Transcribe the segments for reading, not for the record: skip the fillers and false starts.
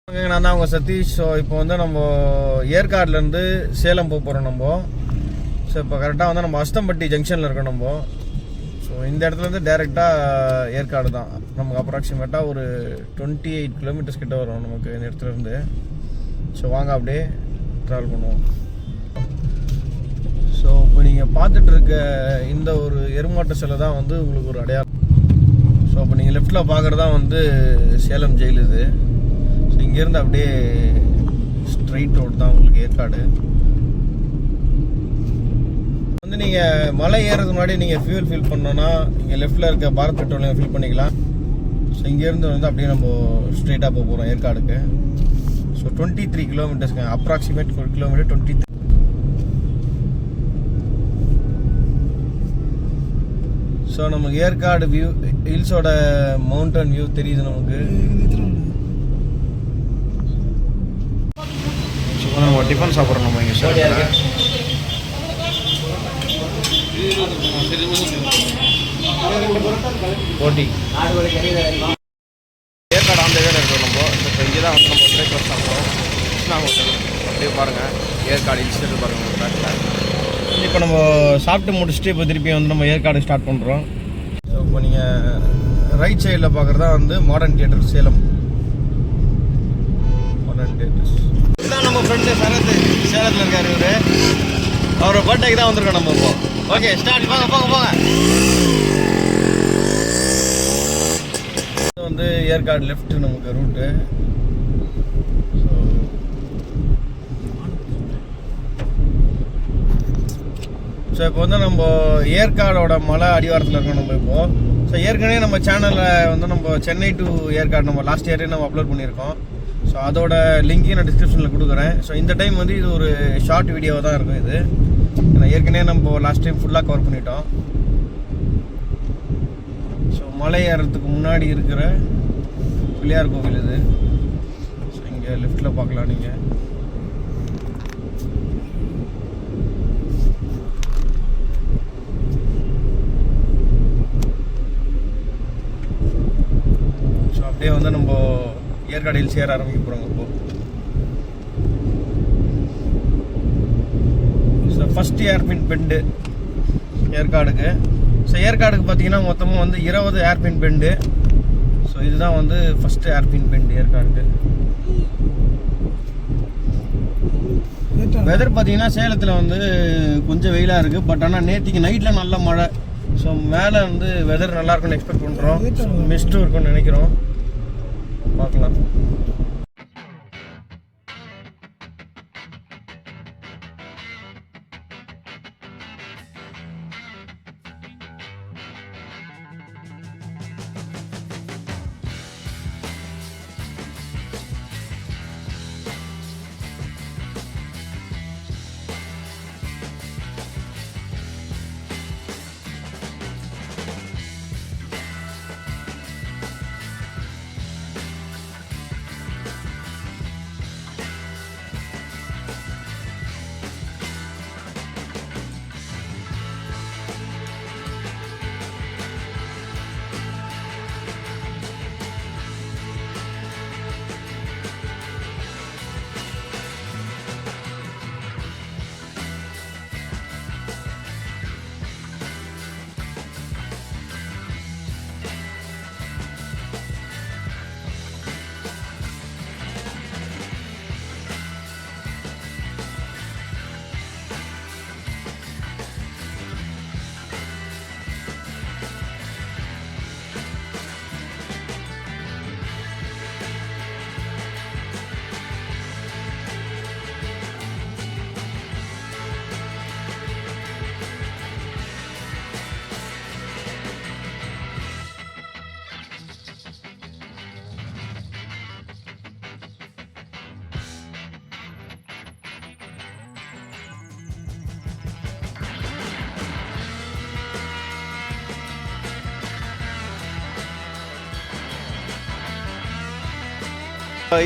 நான் தான் உங்கள் சதீஷ். ஸோ இப்போ வந்து நம்ம ஏற்காடுலேருந்து சேலம் போக போகிறோம் நம்ம. ஸோ இப்போ கரெக்டாக வந்து நம்ம அஸ்தம்பட்டி ஜங்ஷனில் இருக்கோம் நம்ம. ஸோ இந்த இடத்துலேருந்து டேரெக்டாக ஏற்காடு தான். நமக்கு அப்ராக்சிமேட்டாக ஒரு 28 கிலோமீட்டர்ஸ் கிட்ட வரும் நமக்கு இந்த இடத்துலேருந்து. ஸோ வாங்க அப்படியே ட்ராவல் பண்ணுவோம். ஸோ இப்போ நீங்கள் பார்த்துட்டு இருக்க இந்த ஒரு எருமாட்டு சிலை தான் வந்து உங்களுக்கு ஒரு அடையாளம். ஸோ இப்போ நீங்கள் லெஃப்டில் பார்க்குறது தான் வந்து சேலம் ஜெயில். இது ஸோ இங்கேருந்து அப்படியே ஸ்ட்ரைட் ரோடு தான் உங்களுக்கு ஏற்காடு. வந்து நீங்கள் மலை ஏறதுக்கு முன்னாடி நீங்கள் ஃபில் பண்ணோன்னா நீங்கள் லெஃப்டில் இருக்க பாரத் பெட்ரோலியம் ஃபில் பண்ணிக்கலாம். ஸோ இங்கேருந்து வந்து அப்படியே நம்ம ஸ்ட்ரைட்டாக போக போகிறோம் ஏற்காடுக்கு. ஸோ 23 கிலோமீட்டர்ஸ்ங்க, அப்ராக்சிமேட் 1 கிலோமீட்டர் 23. ஸோ நமக்கு ஏற்காடு வியூ, ஹில்ஸோட மவுண்டன் வியூ தெரியுது நமக்கு. ஸோ நம்ம டிஃபன் சாப்பிட்றோம் நம்ம இங்கே சார். போட்டி ஏற்காடு அந்த வேலை இருக்கோம் நம்ம. இப்போ இங்கே தான் வந்து நம்ம பிரேக்ஃபாஸ்ட் சாப்பிட்றோம். கிருஷ்ணா ஹோட்டல். அப்படியே பாருங்கள் ஏற்காடு ஹில்ஸ் பாருங்கள் பேக்கில். இப்போ நம்ம சாப்பிட்டு முடிச்சுட்டு இப்போ திருப்பி வந்து நம்ம ஏற்காடு ஸ்டார்ட் பண்ணுறோம். ஸோ இப்போ நீங்கள் ரைட் சைடில் பார்க்குறதா வந்து modern theatre Salem. Modern theatres இதுதான் நம்ம ஃப்ரெண்டு சரத், சேலத்தில் இருக்கார் இவர். அவரோட பர்த்டேக்கு தான் வந்திருக்கோம் நம்ம இப்போ. Okay start. போங்க போங்க போங்க. இது வந்து ஏற்காடு லெஃப்ட் நமக்கு ரூட்டு. ஸோ இப்போ வந்து நம்ம ஏற்காடோட மலை அடிவாரத்தில் இருக்கோம் நம்ம இப்போ. ஸோ ஏற்கனவே நம்ம சேனலில் வந்து நம்ம சென்னை டு ஏற்காடு நம்ம லாஸ்ட் இயரே நம்ம அப்லோட் பண்ணியிருக்கோம். ஸோ அதோட லிங்க்கையும் நான் டிஸ்கிரிப்ஷனில் கொடுக்குறேன். ஸோ இந்த டைம் வந்து இது ஒரு ஷார்ட் வீடியோவாக தான் இருக்கும் இது. ஏன்னா ஏற்கனவே நம்ம லாஸ்ட் டைம் ஃபுல்லாக கவர் பண்ணிட்டோம். ஸோ மலை ஏறதுக்கு முன்னாடி இருக்கிற பிள்ளையார் கோவில் இது. ஸோ இங்கே லெஃப்டில் பார்க்கலாம் நீங்கள். அப்படியே வந்து நம்ம ஏற்காடு ஹில்ஸ் ஏற ஆரம்பிக்க போகிறோங்க இப்போ. ஸோ ஃபஸ்ட்டு ஏர்பின் பெண்டு ஏற்காடுக்கு. ஸோ ஏற்காடுக்கு பார்த்தீங்கன்னா மொத்தமாக வந்து 20 ஏர்பின் பெண்டு. ஸோ இதுதான் வந்து ஃபஸ்ட்டு ஏர்பின் பெண்டு ஏற்காடுக்கு. வெதர் பார்த்தீங்கன்னா சேலத்தில் வந்து கொஞ்சம் வெயிலாக இருக்குது. பட் ஆனால் நேற்றுக்கு நைட்டில் நல்ல மழை. ஸோ மேலே வந்து வெதர் நல்லா இருக்குன்னு எக்ஸ்பெக்ட் பண்ணுறோம். மிஸ்ட்டும் இருக்குன்னு நினைக்கிறோம். பார்க்கலாம்.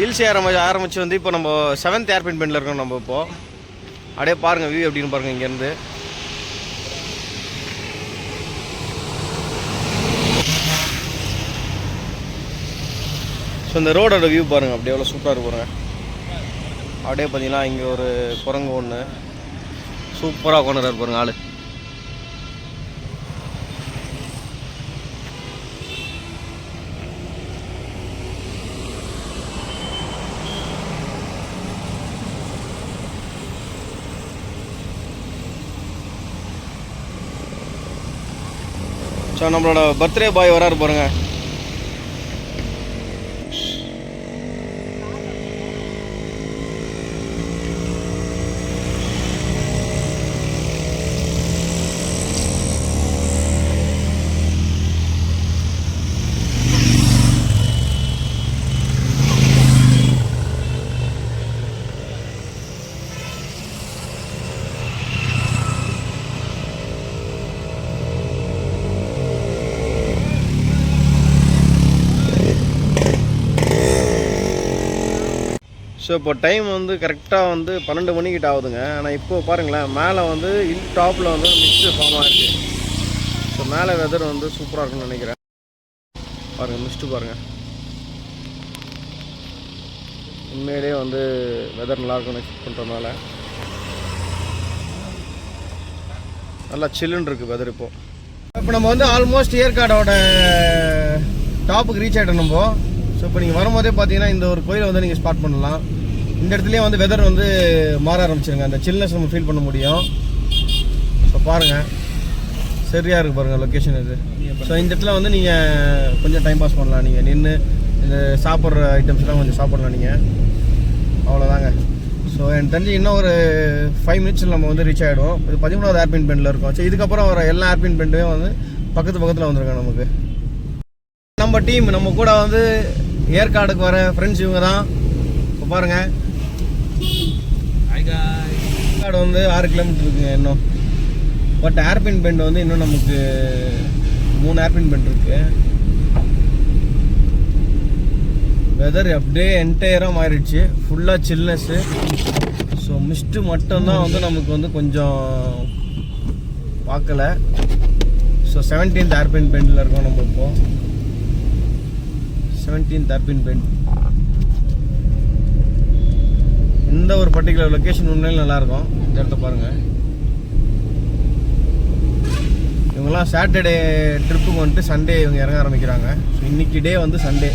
ஹில்ஸ் ஆரம்பிச்சு வந்து இப்போ நம்ம 7th ஏர்பின் பெண்டில் இருக்கோம் நம்ம இப்போது. அப்படியே பாருங்கள் வியூ எப்படின்னு பாருங்கள் இங்கேருந்து. ஸோ இந்த ரோடோட வியூ பாருங்கள், அப்படியே எவ்வளோ சூப்பராக இருக்கு பாருங்கள். அப்படியே பார்த்தீங்கன்னா இங்கே ஒரு குரங்கு ஒன்று சூப்பராக கொண்டு பாருங்க ஆள். ஸோ நம்மளோட பர்த்டே பாய் வராரு பாருங்க. ஸோ இப்போ டைம் வந்து கரெக்டாக வந்து 12 மணிக்கிட்ட ஆகுதுங்க. ஆனால் இப்போது பாருங்களேன், மேலே வந்து டாப்பில் வந்து மிஸ்ட்டு ஃபார்ம் ஆகிருக்கு. ஸோ மேலே வெதர் வந்து சூப்பராக இருக்குன்னு நினைக்கிறேன். பாருங்கள், மிஸ்ட்டு பாருங்கள், உண்மையிலே வந்து வெதர் நல்லாயிருக்குன்னு எக்ஸ்பெக்ட் பண்ணுறதுனால நல்லா சில்லுன்னு இருக்குது வெதர் இப்போது. இப்போ நம்ம வந்து ஆல்மோஸ்ட் ஏற்காடோட டாப்புக்கு ரீச் ஆகிட்டோம் நம்ம. ஸோ இப்போ நீங்கள் வரும்போதே பார்த்தீங்கன்னா இந்த ஒரு கோயிலை வந்து நீங்கள் ஸ்பாட் பண்ணலாம். இந்த இடத்துலேயே வந்து வெதர் வந்து மாற ஆரம்பிச்சிருங்க, அந்த சில்னஸ் நம்ம ஃபீல் பண்ண முடியும். ஸோ பாருங்கள், சரியாக இருக்குது பாருங்கள் லொக்கேஷன் இது. ஸோ இந்த இடத்துல வந்து நீங்கள் கொஞ்சம் டைம் பாஸ் பண்ணலாம், நீங்கள் நின்று இந்த சாப்பிட்ற ஐட்டம்ஸ்லாம் கொஞ்சம் சாப்பிட்லாம் நீங்கள், அவ்வளோதாங்க. ஸோ எனக்கு தெரிஞ்சு இன்னும் ஒரு 5 மினிட்ஸில் நம்ம வந்து ரீச் ஆகிடும். இது 13வது ஏர்பின் பெண்டில் இருக்கும். ஸோ இதுக்கப்புறம் வர எல்லா ஏர்பின் பெண்டையும் வந்து பக்கத்தில் வந்துருங்க நமக்கு. நம்ம டீம் நம்ம கூட வந்து ஏற்காடுக்கு வர ஃப்ரெண்ட்ஸ் இவங்க தான். இப்போ பாருங்கள், ஏற்காடு வந்து 6 கிலோமீட்டர் இருக்குங்க இன்னும். பட் ஏர்பின் பெண்ட் வந்து இன்னும் நமக்கு 3 ஏர்பின் பெண்ட் இருக்கு. வெதர் அப்படியே என்டையராக மாறிடுச்சு, ஃபுல்லாக சில்னஸ்ஸு. ஸோ மிஸ்ட்டு மட்டும்தான் வந்து நமக்கு வந்து கொஞ்சம் பார்க்கல. ஸோ 17th ஏர்பின் பெண்டில் இருக்கோம் நம்ம இப்போது. 17th hairpin bend. இந்த ஒரு பர்டிகுலர் லொக்கேஷன் உண்மையிலே நல்லாயிருக்கும். இந்த இடத்த பாருங்கள். இவங்கெல்லாம் சாட்டர்டே ட்ரிப்புக்கு வந்துட்டு சண்டே இவங்க இறங்க ஆரம்பிக்கிறாங்க. ஸோ இன்னைக்கு டே வந்து சண்டே.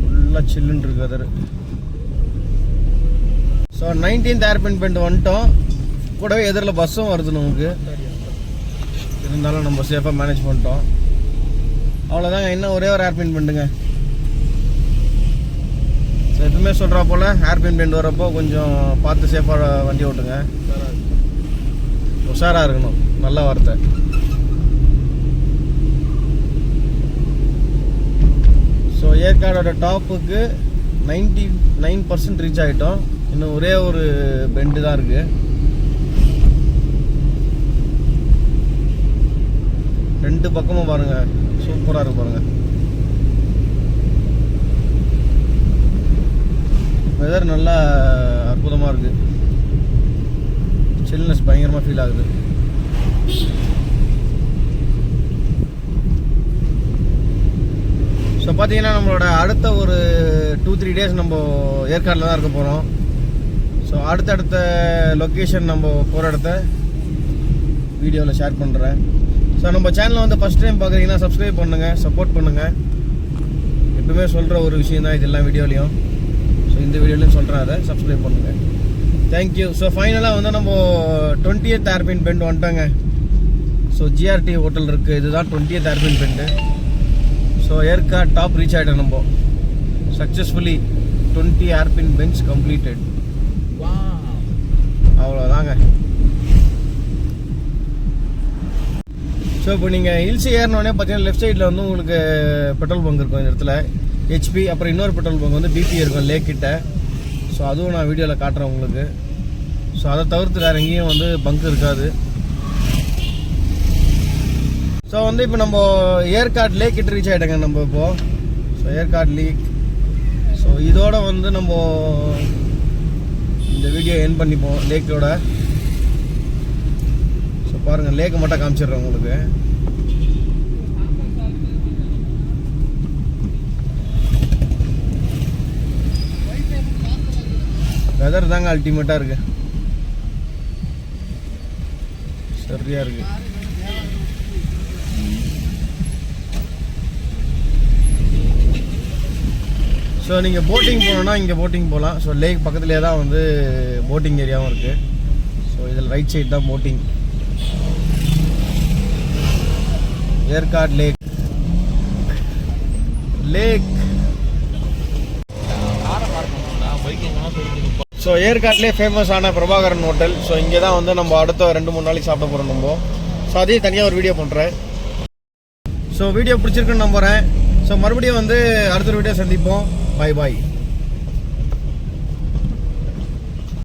ஃபுல்லாக சில்லுன்னு இருக்கு weather. So 19th hairpin bend வந்துட்டோம். கூடவே எதிரில் பஸ்ஸும் வருது நமக்கு. இருந்தாலும் நம்ம சேஃபாக மேனேஜ் பண்ணிட்டோம். அவ்வளோதாங்க, இன்னும் ஒரே ஒரு ஏர்பின் பெண்டுங்க. ஸோ எப்பவுமே சொல்கிறா போல் ஏர்பின் பெண்ட் வரப்போ கொஞ்சம் பார்த்து சேஃபாக வண்டி ஓட்டுங்க, உஷாராக இருக்கணும், நல்ல வார்த்தை. ஸோ ஏற்காடோட டாப்புக்கு 99% ரீச் ஆகிட்டோம். இன்னும் ஒரே ஒரு பெண்டு தான் இருக்குது. 2 பக்கமும் பாருங்கள், சூப்பராக இருக்கு பாருங்கள். வெதர் நல்லா அற்புதமாக இருக்குது, சில்னஸ் பயங்கரமாக ஃபீல் ஆகுது. ஸோ பார்த்தீங்கன்னா நம்மளோட அடுத்த ஒரு 2-3 டேஸ் நம்ம ஏற்காடில் தான் இருக்க போகிறோம். ஸோ அடுத்தடுத்த லொக்கேஷன் நம்ம போகிற இடத்த வீடியோவில் ஷேர் பண்ணுறேன். ஸோ நம்ம சேனலை வந்து ஃபஸ்ட் டைம் பார்க்குறீங்கன்னா சப்ஸ்கிரைப் பண்ணுங்கள், சப்போர்ட் பண்ணுங்கள். எப்பவுமே சொல்கிற ஒரு விஷயம் தான் இது எல்லா வீடியோலையும். ஸோ இந்த வீடியோலையும் சொல்கிறேன், அதை சப்ஸ்கிரைப் பண்ணுங்கள். தேங்க்யூ. ஸோ ஃபைனலாக வந்து நம்ம 20th ஏர்பின் பெண்ட் வந்துட்டோங்க. ஸோ ஜிஆர்டி ஹோட்டல் இருக்குது, இதுதான் 20th hairpin bend. So Yercaud top reach ஆகிட்டோம் நம்ம சக்ஸஸ்ஃபுல்லி. 20 hairpin bench completed. அவ்வளோதாங்க. ஸோ இப்போ நீங்கள் ஹில்ஸ் ஏறினோடனே பார்த்தீங்கன்னா லெஃப்ட் சைடில் வந்து உங்களுக்கு பெட்ரோல் பங்க் இருக்கும் இந்த இடத்துல, ஹெச்பி. அப்புறம் இன்னொரு பெட்ரோல் பங்க் வந்து பிபி இருக்கும் லேக் கிட்ட. ஸோ அதுவும் நான் வீடியோவில் காட்டுறேன் உங்களுக்கு. ஸோ அதை தவிர்த்து வேறு எங்கேயும் வந்து பங்க் இருக்காது. ஸோ வந்து இப்போ நம்ம ஏற்காடு லேக் கிட்ட ரீச் ஆகிட்டோங்க நம்ம இப்போது. ஸோ ஏற்காடு லேக். ஸோ இதோட வந்து நம்ம இந்த வீடியோ எண்ட் பண்ணிப்போம் லேக்கோட. ஸோ பாருங்கள் லேக்கு மட்டும் காமிச்சிடுறேன் உங்களுக்கு. வெதர் தாங்க அல்டிமேட்டாக இருக்குது, சரியாக இருக்குது. ஸோ நீங்கள் போட்டிங் போகணுன்னா இங்கே போட்டிங் போகலாம். ஸோ லேக் பக்கத்துலேயே தான் வந்து போட்டிங் ஏரியாவும் இருக்குது. ஸோ இதில் ரைட் சைடு தான் போட்டிங். ஏற்காடு லேக் ஸோ ஏற்காட்டிலே ஃபேமஸான பிரபாகரன் ஹோட்டல். ஸோ இங்கே தான் வந்து நம்ம அடுத்த 2-3 நாளைக்கு சாப்பிட போகிறோம் நம்ம. ஸோ அதையும் தனியாக ஒரு வீடியோ பண்ணுறேன். ஸோ வீடியோ பிடிச்சிருக்குன்னு நம்புகிறேன். ஸோ மறுபடியும் வந்து அடுத்த வீடியோ சந்திப்போம். பாய் பாய்.